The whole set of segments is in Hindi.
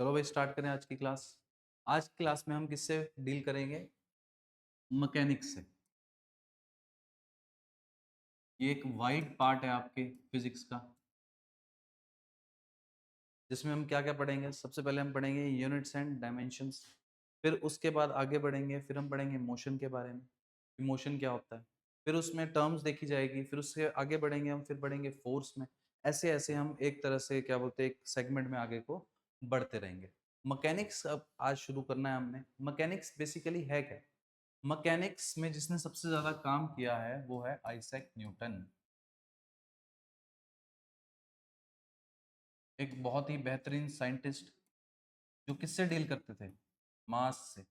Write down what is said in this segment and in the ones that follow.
चलो भाई स्टार्ट करें आज की क्लास। आज की क्लास में हम किससे डील करेंगे? मैकेनिक्स से। ये एक वाइड पार्ट है आपके फिजिक्स का, जिसमें हम क्या क्या पढ़ेंगे। सबसे पहले हम पढ़ेंगे यूनिट्स एंड डायमेंशंस, फिर उसके बाद आगे बढ़ेंगे, फिर हम पढ़ेंगे मोशन के बारे में, कि मोशन क्या होता है, फिर उसमें टर्म्स देखी जाएगी, फिर उससे आगे बढ़ेंगे हम, फिर बढ़ेंगे फोर्स में। ऐसे ऐसे हम एक तरह से क्या बोलते हैं, एक सेगमेंट में आगे को बढ़ते रहेंगे। मैकेनिक्स अब आज शुरू करना है हमने। मैकेनिक्स बेसिकली है क्या? मैकेनिक्स में जिसने सबसे ज्यादा काम किया है वो है आइजैक न्यूटन। एक बहुत ही बेहतरीन साइंटिस्ट, जो किससे डील करते थे? मास से।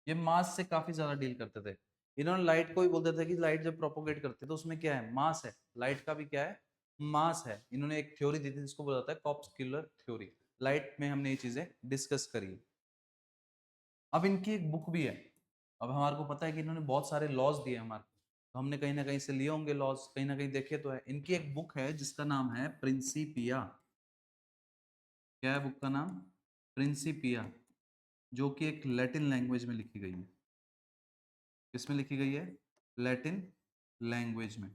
ये मास से काफी ज्यादा डील करते थे। इन्होंने लाइट को ही बोलते थे कि लाइट जब प्रोपोगेट करते तो उसमें क्या है? मास है। लाइट का भी क्या है? मास है। इन्होंने एक थ्योरी दी थी जिसको बोला जाता है कॉर्पस्कुलर थ्योरी। लाइट में हमने ये चीजें डिस्कस करी। अब इनकी एक बुक भी है। अब हमारे को पता है कि इन्होंने बहुत सारे लॉज दिए हमारे को, तो हमने कहीं ना कहीं से लिए होंगे लॉज, कहीं ना कहीं देखे तो है। इनकी एक बुक है जिसका नाम है प्रिंसिपिया। क्या है बुक का नाम? प्रिंसिपिया। जो कि एक लैटिन लैंग्वेज में लिखी गई है। किसमें लिखी गई है? लैटिन लैंग्वेज में।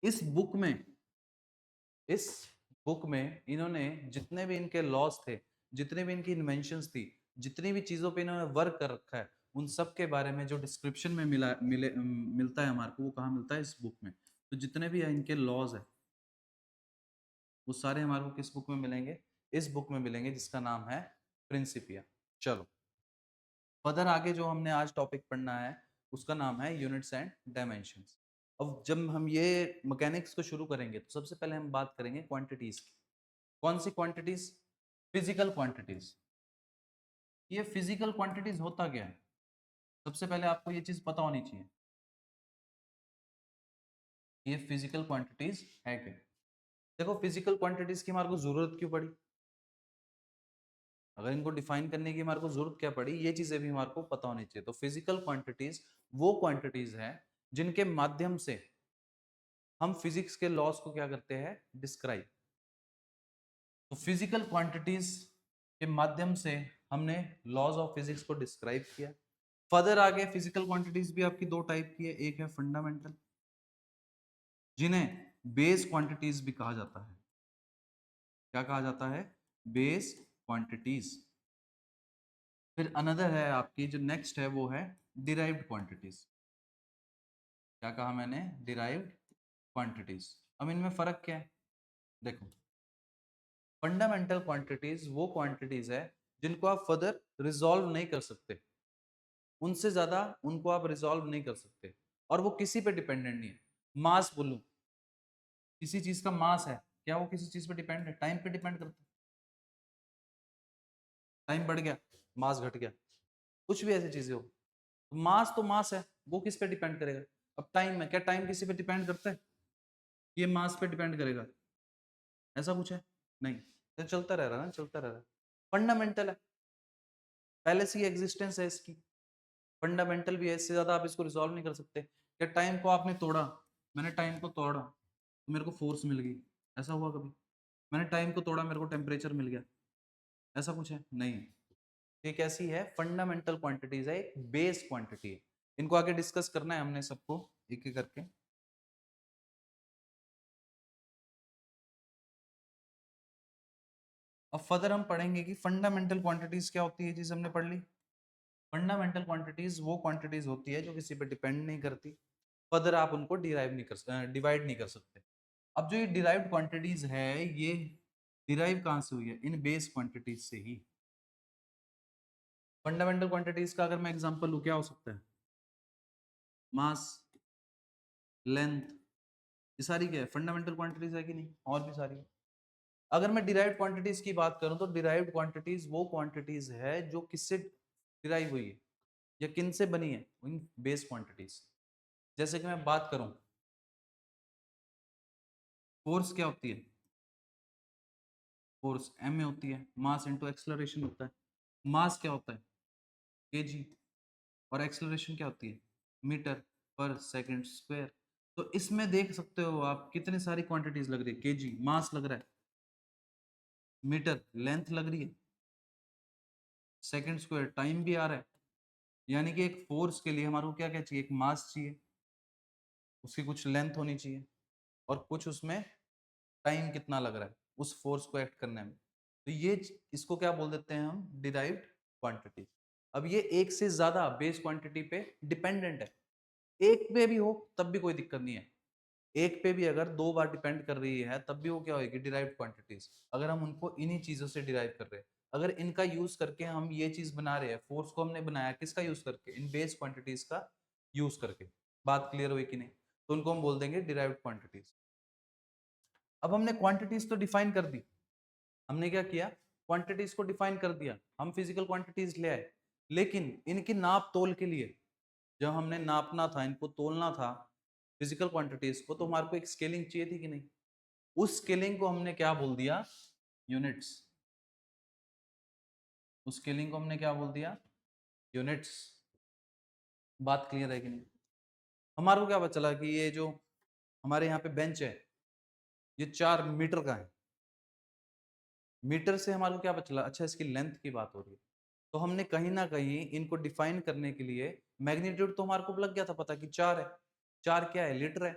इस बुक में इस बुक में इन्होंने जितने भी इनके लॉज थे, जितने भी इनकी इन्वेंशंस थी, जितनी भी चीजों पे इन्होंने वर्क कर रखा है, उन सब के बारे में जो डिस्क्रिप्शन में मिलता है हमारे को, वो कहाँ मिलता है? इस बुक में। तो जितने भी इनके लॉज है वो सारे हमारे को किस बुक में मिलेंगे? इस बुक में मिलेंगे, जिसका नाम है प्रिंसिपिया। चलो फर्दर आगे जो हमने आज टॉपिक पढ़ना है उसका नाम है यूनिट्स एंड डायमेंशंस। अब जब हम ये मैकेनिक्स को शुरू करेंगे तो सबसे पहले हम बात करेंगे क्वांटिटीज की। कौन सी क्वांटिटीज? Physical quantities. ये फिजिकल क्वांटिटीज होता क्या है? सबसे पहले आपको ये चीज पता होनी चाहिए, ये फिजिकल क्वांटिटीज है क्या। देखो फिजिकल क्वांटिटीज की हमारे को जरूरत क्यों पड़ी? अगर इनको डिफाइन करने की हमारे को जरूरत क्या पड़ी, ये चीजें भी हमारे को पता होनी चाहिए। तो फिजिकल क्वांटिटीज वो क्वांटिटीज है जिनके माध्यम से हम फिजिक्स के लॉस को क्या करते हैं? डिस्क्राइब। तो फिजिकल क्वांटिटीज के माध्यम से हमने लॉज ऑफ फिजिक्स को डिस्क्राइब किया। फर्दर आगे फिजिकल क्वांटिटीज भी आपकी दो टाइप की है। एक है फंडामेंटल, जिन्हें बेस क्वांटिटीज भी कहा जाता है। क्या कहा जाता है? Base quantities. फिर अनदर है आपकी जो नेक्स्ट है वो है डिराइव्ड क्वांटिटीज। क्या कहा मैंने? Derived quantities. अब इनमें फर्क क्या है? देखो फंडामेंटल क्वांटिटीज वो क्वांटिटीज है जिनको आप फर्दर रिजॉल्व नहीं कर सकते, उनसे ज्यादा उनको आप रिजॉल्व नहीं कर सकते, और वो किसी पे डिपेंडेंट नहीं है। मास बोलूं, किसी चीज का मास है, क्या वो किसी चीज पे डिपेंड है? टाइम पे डिपेंड करता है। टाइम बढ़ गया, मास घट गया, कुछ भी ऐसी चीजें हो, मास तो मास है, वो किस पे डिपेंड करेगा? अब टाइम है, क्या टाइम किसी पे डिपेंड करता है? ये मास पे डिपेंड करेगा? ऐसा कुछ है? नहीं। तो चलता रह रहा है ना, चलता रह रहा है। फंडामेंटल है, पहले से ही एग्जिस्टेंस है इसकी। फंडामेंटल भी है, इससे ज्यादा आप इसको रिजॉल्व नहीं कर सकते। क्या टाइम को आपने तोड़ा, मैंने टाइम को तोड़ा तो मेरे को फोर्स मिल गई, ऐसा हुआ कभी? मैंने टाइम को तोड़ा, मेरे को टेम्परेचर मिल गया, ऐसा कुछ है? नहीं। ये कैसी है? फंडामेंटल क्वांटिटीज है, एक बेस क्वांटिटी है। इनको आगे डिस्कस करना है हमने सबको एक एक करके। अब फर्दर हम पढ़ेंगे कि फंडामेंटल क्वांटिटीज क्या होती है। ये चीज हमने पढ़ ली। फंडामेंटल क्वांटिटीज वो क्वांटिटीज होती है जो किसी पे डिपेंड नहीं करती, फर्दर आप उनको डिवाइड नहीं कर सकते। अब जो ये डिराइव्ड क्वांटिटीज है, ये डिराइव कहाँ से हुई है? इन बेस क्वांटिटीज से ही। फंडामेंटल क्वांटिटीज का अगर मैं एग्जांपल लूं, क्या हो सकता है? मास, लेंथ, ये सारी क्या है? फंडामेंटल क्वांटिटीज है कि नहीं? और भी सारी है। अगर मैं डिराइव्ड क्वांटिटीज की बात करूं तो डिराइव्ड क्वांटिटीज वो क्वांटिटीज है जो किससे डिराइव हुई है या किन से बनी है? इन बेस क्वांटिटीज। जैसे कि मैं बात करूं, फोर्स क्या होती है? फोर्स एम में होती है, मास इंटू एक्सलरेशन होता है। मास क्या होता है? केजी। और एक्सलरेशन क्या होती है? मीटर पर सेकंड स्क्वायर। तो इसमें देख सकते हो आप कितनी सारी क्वांटिटीज लग रही है। केजी मास लग रहा है, मीटर लेंथ लग रही है, सेकंड स्क्वायर टाइम भी आ रहा है, यानी कि एक फोर्स के लिए हमारे को क्या क्या चाहिए, एक मास चाहिए, उसकी कुछ लेंथ होनी चाहिए और कुछ उसमें टाइम कितना लग रहा है उस फोर्स को एक्ट करने में। तो ये इसको क्या बोल देते हैं हम, डिराइव्ड क्वांटिटी। अब ये एक से ज्यादा बेस क्वांटिटी पे डिपेंडेंट है, एक पे भी हो तब भी कोई दिक्कत नहीं है, एक पे भी अगर 2 बार डिपेंड कर रही है तब भी वो क्या होगी, डिराइव्ड क्वांटिटीज। अगर हम उनको इन्हीं चीजों से डिराइव कर रहे हैं, अगर इनका यूज करके हम ये चीज बना रहे हैं, फोर्स को हमने बनाया किसका यूज करके, इन बेस क्वांटिटीज का यूज करके, बात क्लियर हुई कि नहीं, तो उनको हम बोल देंगे डिराइव्ड क्वांटिटीज। अब हमने क्वांटिटीज तो डिफाइन कर दी, हमने क्या किया, क्वांटिटीज को डिफाइन कर दिया, हम फिजिकल क्वांटिटीज ले आए, लेकिन इनकी नाप तोल के लिए जब हमने नापना था, इनको तोलना था फिजिकल क्वांटिटीज को, तो हमारे को एक स्केलिंग चाहिए थी कि नहीं, उस स्केलिंग को हमने क्या बोल दिया, यूनिट्स। उस स्केलिंग को हमने क्या बोल दिया, यूनिट्स। बात क्लियर है कि नहीं, हमारे को क्या पता चला कि ये जो हमारे यहाँ पे बेंच है ये 4 मीटर का है, मीटर से हमारे को क्या पता चला, अच्छा इसकी लेंथ की बात हो रही है, तो हमने कहीं ना कहीं इनको डिफाइन करने के लिए मैग्नीट्यूड तो हमारे को लग गया था पता कि 4 है, 4 क्या है, लीटर है,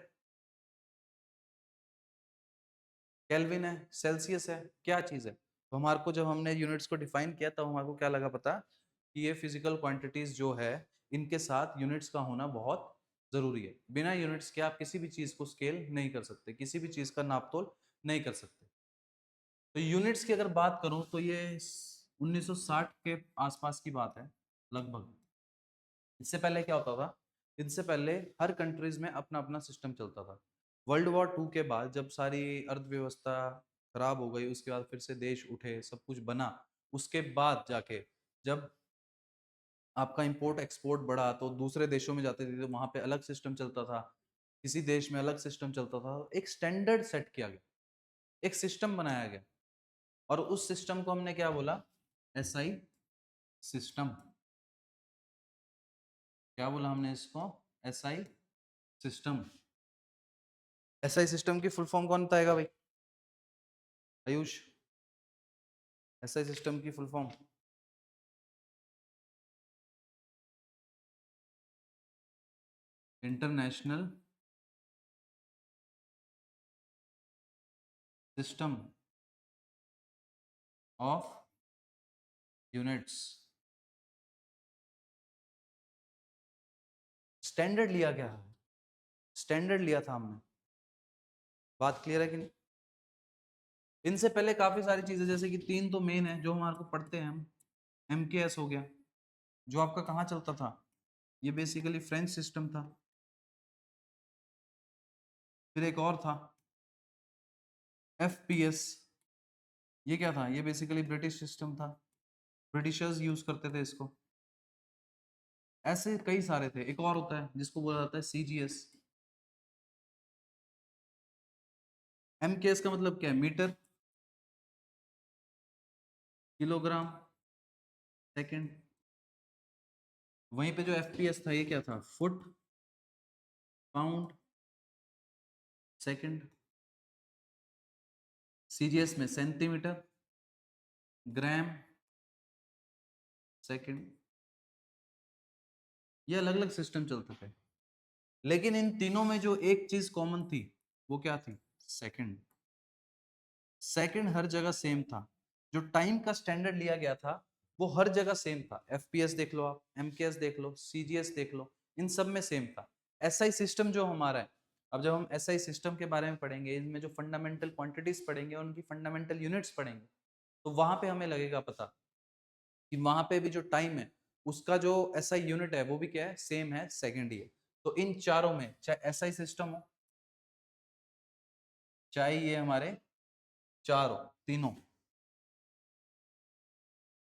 केल्विन है, सेल्सियस है, क्या चीज है। तो हमारे को जब हमने यूनिट्स को डिफाइन किया तब हमारे को क्या लगा पता कि ये फिजिकल क्वांटिटीज जो है इनके साथ यूनिट्स का होना बहुत जरूरी है, बिना यूनिट्स के आप किसी भी चीज को स्केल नहीं कर सकते, किसी भी चीज का नापतोल नहीं कर सकते। तो यूनिट्स की अगर बात करूं तो ये 1960 के आसपास की बात है लगभग। इससे पहले क्या होता था, इससे पहले हर कंट्रीज में अपना अपना सिस्टम चलता था। वर्ल्ड वॉर 2 के बाद जब सारी अर्थव्यवस्था खराब हो गई, उसके बाद फिर से देश उठे, सब कुछ बना, उसके बाद जाके जब आपका इंपोर्ट एक्सपोर्ट बढ़ा तो दूसरे देशों में जाते थे तो वहां पे अलग सिस्टम चलता था, किसी देश में अलग सिस्टम चलता था, एक स्टैंडर्ड सेट किया गया, एक सिस्टम बनाया गया, और उस सिस्टम को हमने क्या बोला, एसआई सिस्टम। क्या बोला हमने इसको, एसआई सिस्टम। एसआई सिस्टम की फुल फॉर्म कौन बताएगा भाई, आयुष, एसआई सिस्टम की full form, international system of units. Standard लिया गया है, स्टैंडर्ड लिया था हमने, बात क्लियर है कि नहीं। इनसे पहले काफी सारी चीजें, जैसे कि 3 तो मेन है जो हमारे को पढ़ते हैं हम, एमकेएस हो गया जो आपका कहाँ चलता था, ये बेसिकली फ्रेंच सिस्टम था। फिर एक और था एफपीएस, ये क्या था, ये बेसिकली ब्रिटिश सिस्टम था, ब्रिटिशर्स यूज करते थे इसको। ऐसे कई सारे थे, एक और होता है जिसको बोला जाता है सीजीएस। एमकेएस का मतलब क्या है, मीटर, किलोग्राम, सेकंड। वहीं पे जो एफपीएस था ये क्या था, फुट, पाउंड, सेकंड। सीजीएस में सेंटीमीटर, ग्राम, सेकंड। ये अलग अलग सिस्टम चलते थे, लेकिन इन तीनों में जो एक चीज कॉमन थी वो क्या थी, सेकंड। सेकंड हर जगह सेम था, जो टाइम का स्टैंडर्ड लिया गया था वो हर जगह सेम था, एफपीएस देख लो आप, एमकेएस देख लो, सीजीएस देख लो, इन सब में सेम था। एसआई सिस्टम जो हमारा है, अब जब हम एसआई सिस्टम के बारे में पढ़ेंगे, इनमें जो फंडामेंटल क्वांटिटीज पढ़ेंगे और उनकी फंडामेंटल यूनिट्स पढ़ेंगे, तो वहां पे हमें लगेगा पता कि वहां पे भी जो टाइम है उसका जो एसआई यूनिट है वो भी क्या है, सेम है, सेकंड ही है। तो इन चारों में, चाहे एसआई सिस्टम हो, चाहे ये हमारे चारों तीनों,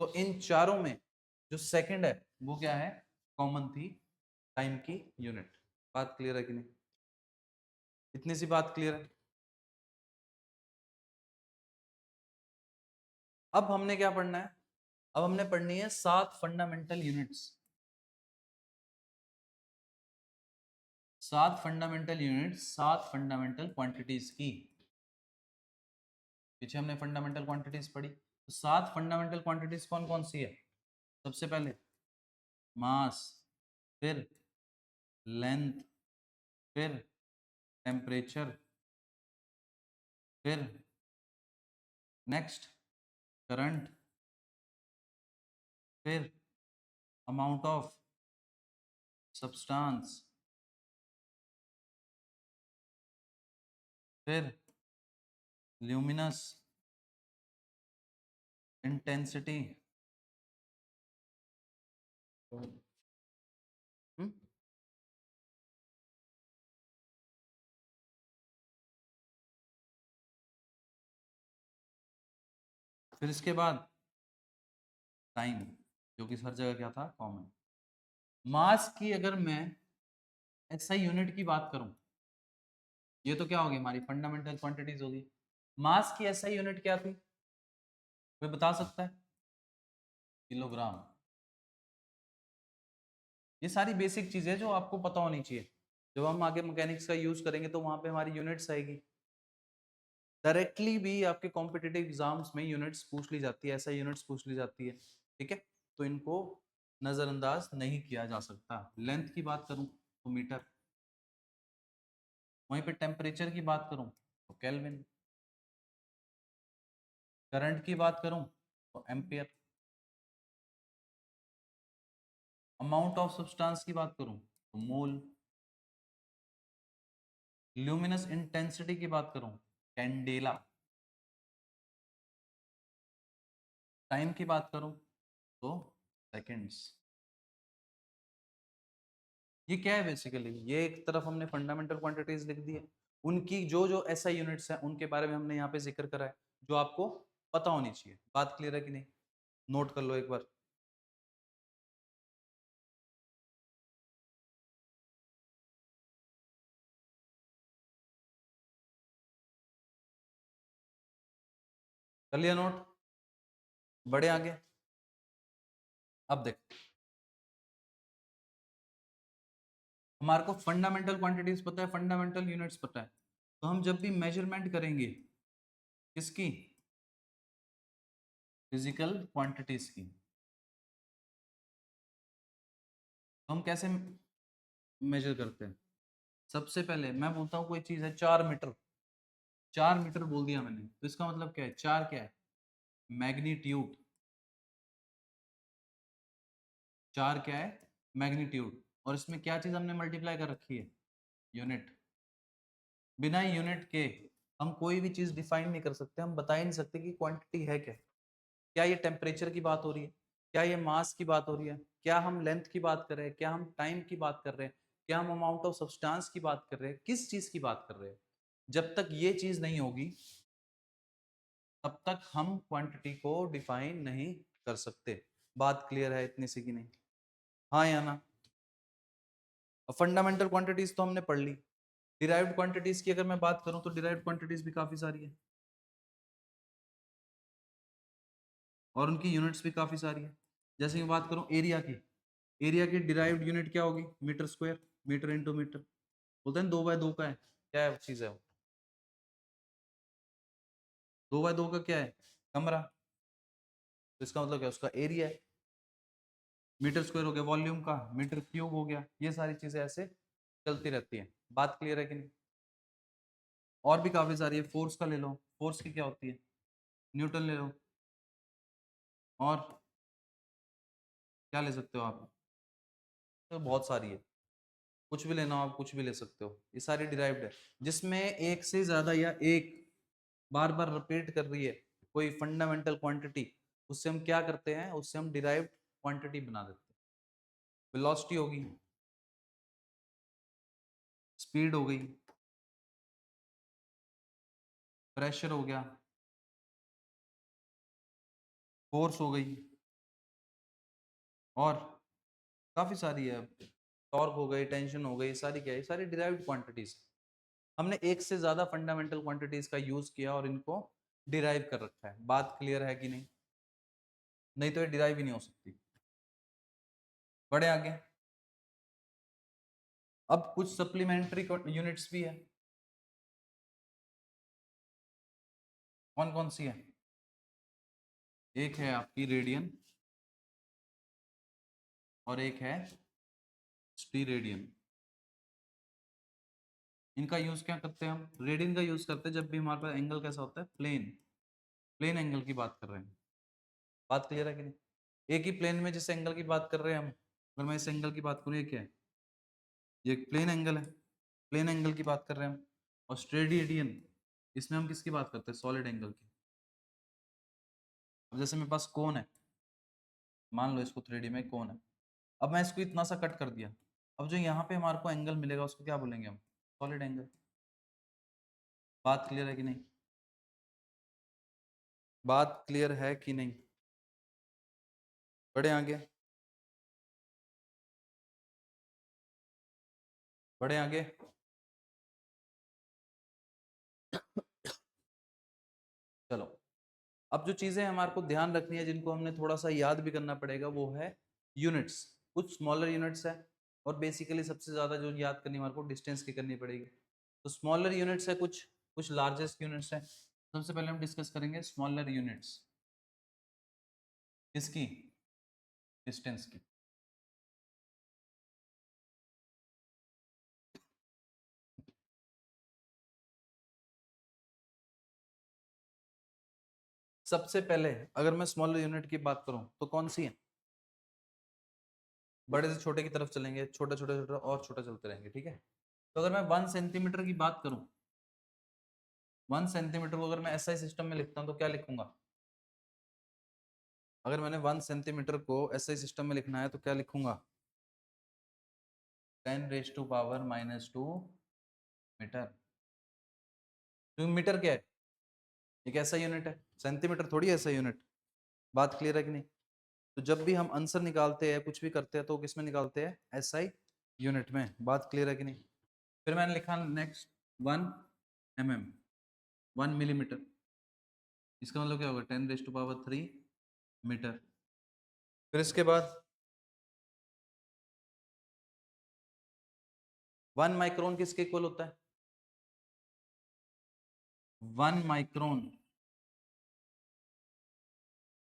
तो इन चारों में जो सेकंड है वो क्या है, कॉमन थी, टाइम की यूनिट। बात क्लियर है कि नहीं, इतनी सी बात क्लियर है। अब हमने क्या पढ़ना है, अब हमने पढ़नी है 7 fundamental units, 7 fundamental units, 7 fundamental quantities की। पीछे हमने फंडामेंटल क्वांटिटीज पढ़ी, तो 7 फंडामेंटल क्वांटिटीज कौन कौन सी है? सबसे पहले मास, फिर लेंथ, फिर टेम्परेचर, फिर नेक्स्ट करंट, फिर अमाउंट ऑफ सब्सटेंस, फिर ल्यूमिनस इंटेंसिटी, फिर इसके बाद टाइम, जो कि हर जगह क्या था, कॉमन। मास की अगर मैं एसआई यूनिट की बात करूं, ये तो क्या होगी, हमारी फंडामेंटल क्वांटिटीज होगी। मास की एसआई यूनिट क्या थी, कोई बता सकता है? किलोग्राम। ये सारी बेसिक चीजें जो आपको पता होनी चाहिए। जब हम आगे मैकेनिक्स का यूज करेंगे तो वहां पे हमारी यूनिट्स आएगी। डायरेक्टली भी आपके कॉम्पिटिटिव एग्जाम्स में यूनिट्स पूछ ली जाती है, ऐसा यूनिट्स पूछ ली जाती है, ठीक है। तो इनको नजरअंदाज नहीं किया जा सकता। लेंथ की बात करूं तो मीटर, वहीं पे टेम्परेचर की बात करूं तो केल्विन, करंट की बात करूं तो एम्पियर, अमाउंट ऑफ सब्सटेंस की बात करूं तो मोल, ल्यूमिनस इंटेंसिटी की बात करूं कैंडेला, टाइम की बात करूं तो सेकंड्स। ये क्या है बेसिकली, ये एक तरफ हमने फंडामेंटल क्वांटिटीज लिख दी है, उनकी जो जो एसआई यूनिट्स हैं उनके बारे में हमने यहाँ पे जिक्र करा है, जो आपको पता होनी चाहिए। बात क्लियर है कि नहीं? नोट कर लो एक बार। कर लिया नोट? बड़े आगे। अब देख, हमारे को फंडामेंटल क्वांटिटीज पता है, फंडामेंटल यूनिट्स पता है, तो हम जब भी मेजरमेंट करेंगे किसकी, फिजिकल क्वांटिटीज की, तो हम कैसे मेजर करते हैं? सबसे पहले मैं बोलता हूँ कोई चीज है 4 मीटर, 4 मीटर बोल दिया मैंने, तो इसका मतलब क्या है, 4 क्या है, मैग्नीट्यूड। 4 क्या है, मैग्नीट्यूड। और इसमें क्या चीज हमने मल्टीप्लाई कर रखी है, यूनिट। बिना यूनिट के हम कोई भी चीज डिफाइन नहीं कर सकते, हम बता ही नहीं सकते कि क्वांटिटी है क्या। क्या ये टेम्परेचर की बात हो रही है, क्या ये मास की बात हो रही है, क्या हम लेंथ की बात कर रहे हैं, क्या हम टाइम की बात कर रहे हैं, क्या हम अमाउंट ऑफ सब्सटेंस की बात कर रहे हैं, किस चीज की बात कर रहे हैं? जब तक ये चीज नहीं होगी तब तक हम क्वांटिटी को डिफाइन नहीं कर सकते। बात क्लियर है इतनी सी कि नहीं? हाँ या ना? फंडामेंटल क्वांटिटीज तो हमने पढ़ ली। डिराइव्ड क्वांटिटीज की अगर मैं बात करूं तो डिराइव्ड क्वांटिटीज भी काफी सारी है और उनकी यूनिट्स भी काफी सारी है। जैसे मैं बात करूं एरिया की, एरिया की डिराइव्ड यूनिट क्या होगी, metre square, metre into metre. बोलते हैं 2 बाय 2 का है, क्या है चीज है वो, 2 बाय 2 का क्या है, कमरा। तो इसका मतलब क्या, उसका एरिया है। मीटर स्क्वायर हो गया वॉल्यूम का, मीटर क्यूब हो गया, ये सारी चीजें ऐसे चलती रहती है। बात क्लियर है कि नहीं? और भी काफी सारी है, फोर्स का ले लो, फोर्स की क्या होती है, न्यूटन ले लो। और क्या ले सकते हो आप, तो बहुत सारी है, कुछ भी लेना हो आप कुछ भी ले सकते हो, ये सारी डिराइव्ड है। जिसमें एक से ज्यादा या एक बार बार रिपीट कर रही है कोई फंडामेंटल क्वांटिटी, उससे हम क्या करते हैं, उससे हम डिराइव्ड क्वांटिटी बना देते हैं। वेलोसिटी होगी, स्पीड हो गई, प्रेशर हो गया, फोर्स हो गई, और काफी सारी है, टॉर्क हो गई, टेंशन हो गई, सारी क्या है, सारी डिराइव्ड क्वांटिटीज। हमने एक से ज्यादा फंडामेंटल क्वांटिटीज का यूज किया और इनको डिराइव कर रखा है। बात क्लियर है कि नहीं? नहीं तो ये डिराइव ही नहीं हो सकती। बड़े आगे। अब कुछ सप्लीमेंट्री यूनिट्स भी है, कौन कौन सी है? एक है आपकी रेडियन और एक है स्टीरेडियन। इनका यूज क्या करते हैं हम? रेडियन का यूज करते हैं जब भी हमारे पास एंगल कैसा होता है, प्लेन, प्लेन एंगल की बात कर रहे हैं। बात क्लियर है कि नहीं? एक ही प्लेन में जिस एंगल की बात कर रहे हैं हम, अगर मैं इस एंगल की बात करूँ, ये क्या है? ये एक प्लेन एंगल है, प्लेन एंगल की बात कर रहे हैं हम। और स्टेरेडियन, इसमें हम किसकी बात करते हैं? सॉलिड एंगल की। अब जैसे मेरे पास कोन है, मान लो इसको 3D में कोन है, अब मैं इसको इतना सा कट कर दिया, अब जो यहाँ पे हमारे को एंगल मिलेगा उसको क्या बोलेंगे हम? Solid angle. बात क्लियर है कि नहीं? बात क्लियर है कि नहीं? बढ़े आगे, बढ़े आगे। चलो, अब जो चीजें हमारे को ध्यान रखनी है, जिनको हमने थोड़ा सा याद भी करना पड़ेगा, वो है यूनिट्स। कुछ स्मॉलर यूनिट्स है, और बेसिकली सबसे ज्यादा जो याद करनी हमारे को डिस्टेंस की करनी पड़ेगी। तो स्मॉलर यूनिट्स है, कुछ कुछ लार्जेस्ट यूनिट्स है। सबसे पहले हम डिस्कस करेंगे स्मॉलर यूनिट्स। किसकी? डिस्टेंस की। सबसे पहले अगर मैं स्मॉलर यूनिट की बात करूं तो कौन सी है? बड़े से छोटे की तरफ चलेंगे, छोटा छोटा छोटा और छोटा चलते रहेंगे, ठीक है। तो अगर मैं 1 सेंटीमीटर की बात करूं, 1 सेंटीमीटर को अगर मैं एसआई सिस्टम में लिखता हूं तो क्या लिखूंगा? अगर मैंने 1 सेंटीमीटर को एसआई सिस्टम में लिखना है तो क्या लिखूंगा? 10⁻⁻²मीटर। तो मीटर क्या है? एक ऐसा यूनिट है, सेंटीमीटर थोड़ी ऐसा यूनिट। बात क्लियर है कि नहीं? तो जब भी हम आंसर निकालते हैं, कुछ भी करते हैं, तो किस में निकालते हैं? एसआई यूनिट में। बात क्लियर है कि नहीं? फिर मैंने लिखा नेक्स्ट 1 mm, 1 मिलीमीटर। इसका मतलब क्या होगा? 10⁻³ मीटर। फिर इसके बाद 1 माइक्रोन किसके इक्वल होता है? 1 माइक्रोन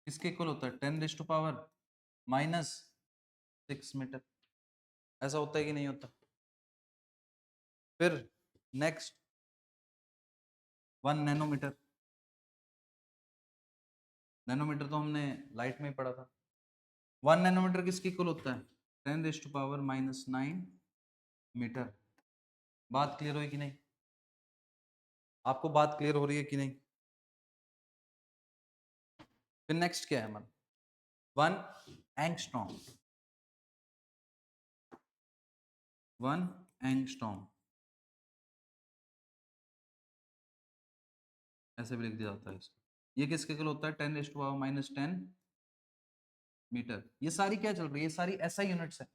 किसके इक्वल होता है? 10⁻⁻⁶मीटर। ऐसा होता है कि नहीं होता? फिर नेक्स्ट 1 नैनोमीटर। नैनोमीटर तो हमने लाइट में ही पढ़ा था। 1 नैनोमीटर किसके इक्वल होता है? 10⁻⁹मीटर। बात क्लियर हुई कि नहीं? आपको बात क्लियर हो रही है कि नहीं? फिर नेक्स्ट क्या है हमारा? 1 एंगस्ट्रॉम। 1 एंगस्ट्रॉम ऐसे भी लिख दिया जाता है इसको। ये किसके इक्वल होता है? 10⁻⁻10 मीटर। ये सारी क्या चल रही है? ये सारी एसआई यूनिट्स है।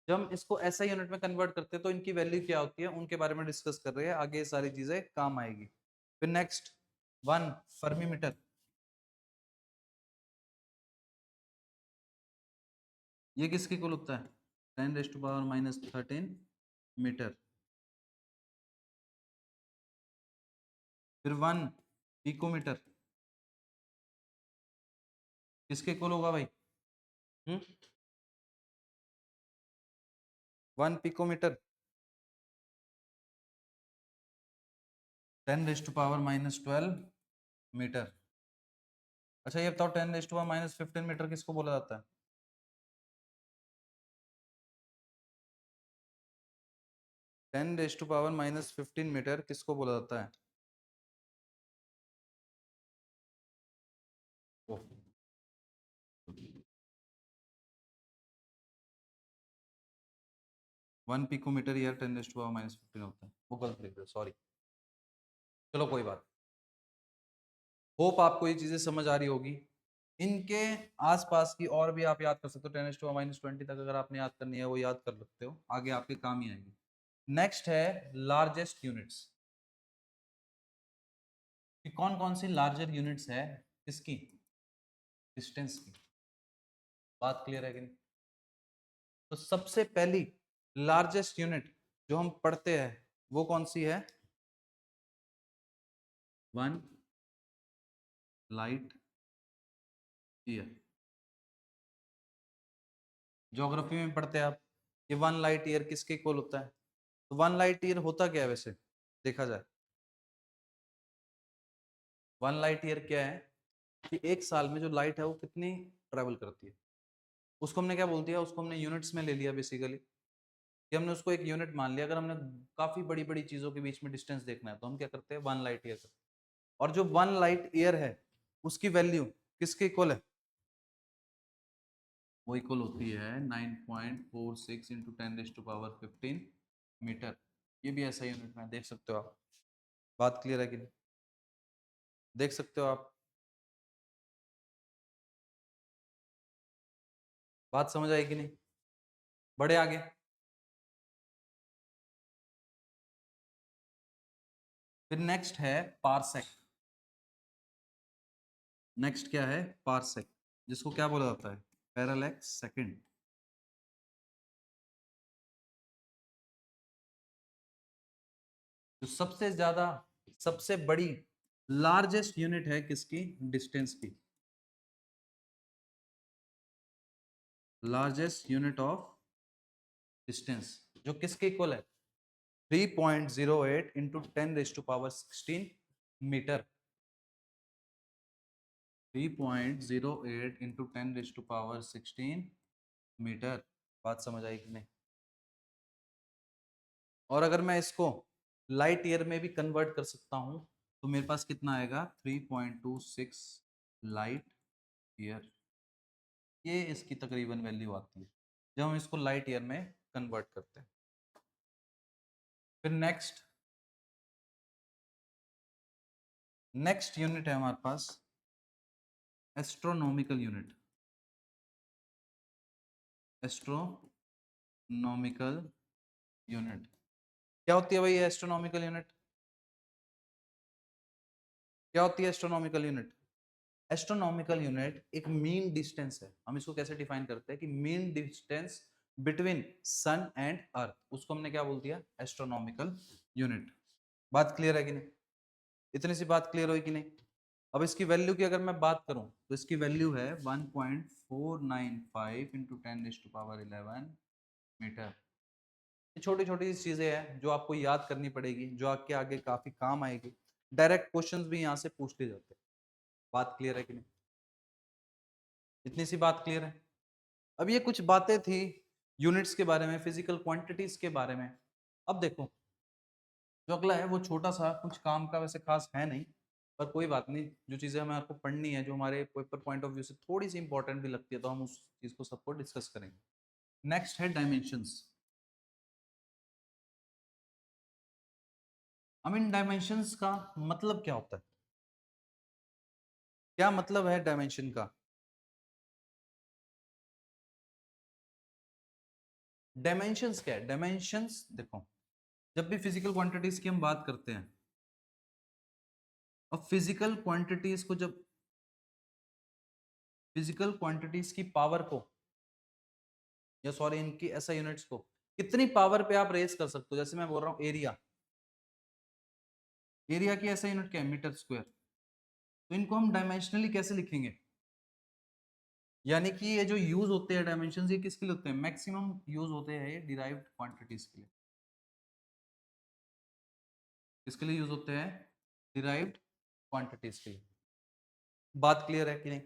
जब हम इसको एसआई यूनिट में कन्वर्ट करते हैं तो इनकी वैल्यू क्या होती है, उनके बारे में डिस्कस कर रहे हैं। आगे ये सारी चीजें काम आएगी। फिर नेक्स्ट 1 फर्मीमीटर। ये किसके इक्वल होता है? 10⁻⁻13 मीटर। फिर 1 पिकोमीटर किसके इक्वल होगा भाई? 1 पिकोमीटर 10⁻⁻12 मीटर। अच्छा ये बताओ, 10⁻⁻15 मीटर किसको बोला जाता है? 10⁻⁻15 मीटर किसको बोला जाता है? ओ, 1 पिकोमीटर यार 10⁻⁻15 होता है, वो गलत लिख रहे, सॉरी। चलो कोई बात। होप आपको ये चीजें समझ आ रही होगी। इनके आसपास की और भी आप याद कर सकते हो। 10⁻⁻20 तक अगर आपने याद करनी है वो याद कर सकते हो, आगे आपके काम ही आएगी। नेक्स्ट है लार्जेस्ट यूनिट्स। कि कौन कौन सी लार्जर यूनिट्स है किसकी? डिस्टेंस की। बात क्लियर है कि नहीं? तो सबसे पहली लार्जेस्ट यूनिट जो हम पढ़ते हैं वो कौन सी है? 1 लाइट ईयर। ज्योग्राफी में पढ़ते हैं आप कि 1 लाइट ईयर किसके इक्वल होता है। तो 1 लाइट ईयर होता क्या है वैसे देखा जाए। 1 लाइट ईयर क्या है कि एक साल में जो लाइट है वो कितनी ट्रेवल करती है, उसको हमने क्या बोल दिया, उसको हमने यूनिट्स में ले लिया बेसिकली, कि हमने उसको एक यूनिट मान लिया। अगर हमने काफी बड़ी बड़ी चीजों के बीच में डिस्टेंस देखना है तो हम क्या करते हैं 1 लाइट ईयर करते हैं। और जो 1 लाइट ईयर है उसकी वैल्यू किसके इक्वल है, वो इक्वल होती है 9.46 इंटू 10⁻15 मीटर। ये भी ऐसा यूनिट में देख सकते हो आप। बात क्लियर है कि नहीं, देख सकते हो आप, बात समझ आई कि नहीं। बड़े आगे, फिर नेक्स्ट है पारसेक। नेक्स्ट क्या है पारसेक, जिसको क्या बोला जाता है पैरालैक्स सेकंड। जो सबसे ज्यादा सबसे बड़ी लार्जेस्ट यूनिट है किसकी, डिस्टेंस की, लार्जेस्ट यूनिट ऑफ डिस्टेंस, जो किसके इक्वल है 3.08 इंटू 10⁻16 मीटर। 3.08 into 10⁻16 metre. बात समझ आई कि नहीं। और अगर मैं इसको लाइट ईयर में भी कन्वर्ट कर सकता हूं तो मेरे पास कितना आएगा 3.26 लाइट ईयर। ये इसकी तकरीबन वैल्यू आती है जब हम इसको लाइट ईयर में कन्वर्ट करते हैं। फिर नेक्स्ट यूनिट है हमारे पास एस्ट्रोनॉमिकल यूनिट। एस्ट्रोनॉमिकल यूनिट क्या होती है भाई एस्ट्रोनॉमिकल यूनिट, क्या होती है एस्ट्रोनॉमिकल यूनिट। एस्ट्रोनॉमिकल यूनिट एक मीन डिस्टेंस है। हम इसको कैसे डिफाइन करते हैं कि mean distance between sun and earth, उसको हमने क्या बोल दिया एस्ट्रोनॉमिकल यूनिट। बात क्लियर है कि नहीं, इतनी सी बात क्लियर हुई कि नहीं। अब इसकी वैल्यू की अगर मैं बात करूं तो इसकी वैल्यू है 1.495 इंटू 10⁻11 मीटर। ये छोटी छोटी चीजें हैं जो आपको याद करनी पड़ेगी, जो आपके आगे काफी काम आएगी। डायरेक्ट क्वेश्चंस भी यहाँ से पूछ लिए जाते हैं। बात क्लियर है कि नहीं, इतनी सी बात क्लियर है। अब ये कुछ बातें थी यूनिट्स के बारे में, फिजिकल क्वांटिटीज के बारे में। अब देखो जो अगला है वो छोटा सा, कुछ काम का वैसे खास है नहीं, पर कोई बात नहीं। जो चीजें हमें आपको पढ़नी है, जो हमारे पेपर पॉइंट ऑफ व्यू से थोड़ी सी इंपॉर्टेंट भी लगती है, तो हम उस चीज को सबको डिस्कस करेंगे। नेक्स्ट है डायमेंशंस। अब इन डायमेंशंस का मतलब क्या होता है, क्या मतलब है डायमेंशन का। डायमेंशंस क्या है, डायमेंशंस देखो जब भी फिजिकल क्वांटिटीज की हम बात करते हैं, अब फिजिकल क्वांटिटीज की पावर को, या सॉरी इनकी ऐसा यूनिट्स को कितनी पावर पे आप रेस कर सकते हो। जैसे मैं बोल रहा हूँ एरिया, एरिया की ऐसा यूनिट क्या है मीटर स्क्वायर। तो इनको हम डायमेंशनली कैसे लिखेंगे, यानी कि ये जो यूज होते हैं डायमेंशन, ये किसके लिए होते हैं, मैक्सिमम यूज होते हैं ये डिराइव्ड क्वांटिटीज के लिए। किसके लिए यूज होते हैं, डिराइव्ड क्वांटिटीज के लिए। बात क्लियर है कि नहीं,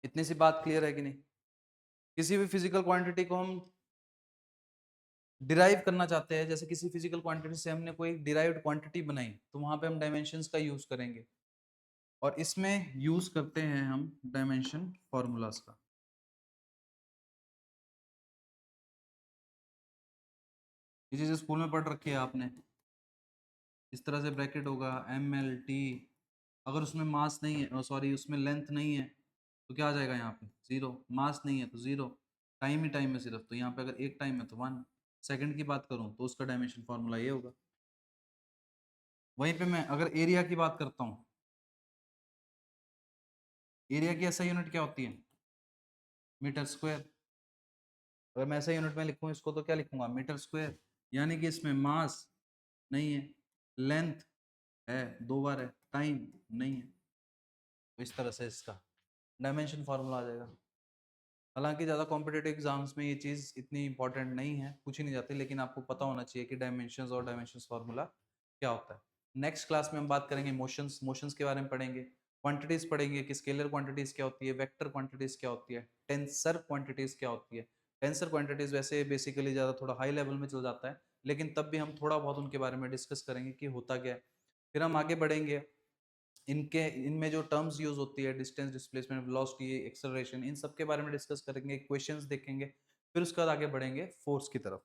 इतनी सी बात क्लियर है कि नहीं। किसी भी फिजिकल क्वांटिटी को हम डिराइव करना चाहते हैं, जैसे किसी फिजिकल क्वांटिटी से हमने कोई डिराइव्ड क्वांटिटी बनाई, तो वहां पे हम डायमेंशंस का यूज करेंगे, और इसमें यूज करते हैं हम डायमेंशन फॉर्मूलाज का। ये चीजें स्कूल में पढ़ रखी है आपने। इस तरह से ब्रैकेट होगा MLT। अगर उसमें मास नहीं है, सॉरी उसमें लेंथ नहीं है, तो क्या आ जाएगा यहाँ पे जीरो। मास नहीं है तो जीरो, टाइम ही टाइम है सिर्फ, तो यहाँ पे अगर एक टाइम है तो 1 सेकंड की बात करूँ तो उसका डायमेंशन फॉर्मूला ये होगा। वहीं पे मैं अगर एरिया की बात करता हूँ, एरिया की ऐसा यूनिट क्या होती है मीटर स्क्वायर। अगर मैं ऐसा यूनिट में लिखूँ इसको तो क्या लिखूंगा मीटर स्क्वायर, यानी कि इसमें मास नहीं है, लेंथ है 2 बार है, टाइम नहीं है, तो इस तरह से इसका डायमेंशन फार्मूला आ जाएगा। हालांकि ज़्यादा कॉम्पिटेटिव एग्जाम्स में ये चीज़ इतनी इंपॉर्टेंट नहीं है, पूछी नहीं जाती, लेकिन आपको पता होना चाहिए कि डायमेंशंस और डायमेंशंस फार्मूला क्या होता है। नेक्स्ट क्लास में हम बात करेंगे मोशंस, मोशंस के बारे में पढ़ेंगे, क्वांटिटीज पढ़ेंगे कि स्केलर क्वांटिटीज क्या होती है, वेक्टर क्वांटिटीज क्या होती है, टेंसर क्वांटिटीज क्या होती है। टेंसर क्वांटिटीज वैसे बेसिकली ज़्यादा थोड़ा हाई लेवल में चल जाता है, लेकिन तब भी हम थोड़ा बहुत उनके बारे में डिस्कस करेंगे कि होता क्या है। फिर हम आगे बढ़ेंगे, इनमें जो टर्म्स यूज होती है, डिस्टेंस, डिस्प्लेसमेंट, वेलोसिटी, एक्सेलरेशन, इन सब के बारे में डिस्कस करेंगे, क्वेश्चंस देखेंगे, फिर उसके बाद आगे बढ़ेंगे फोर्स की तरफ।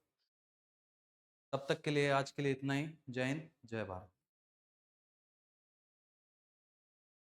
तब तक के लिए आज के लिए इतना ही। जय हिंद, जय भारत।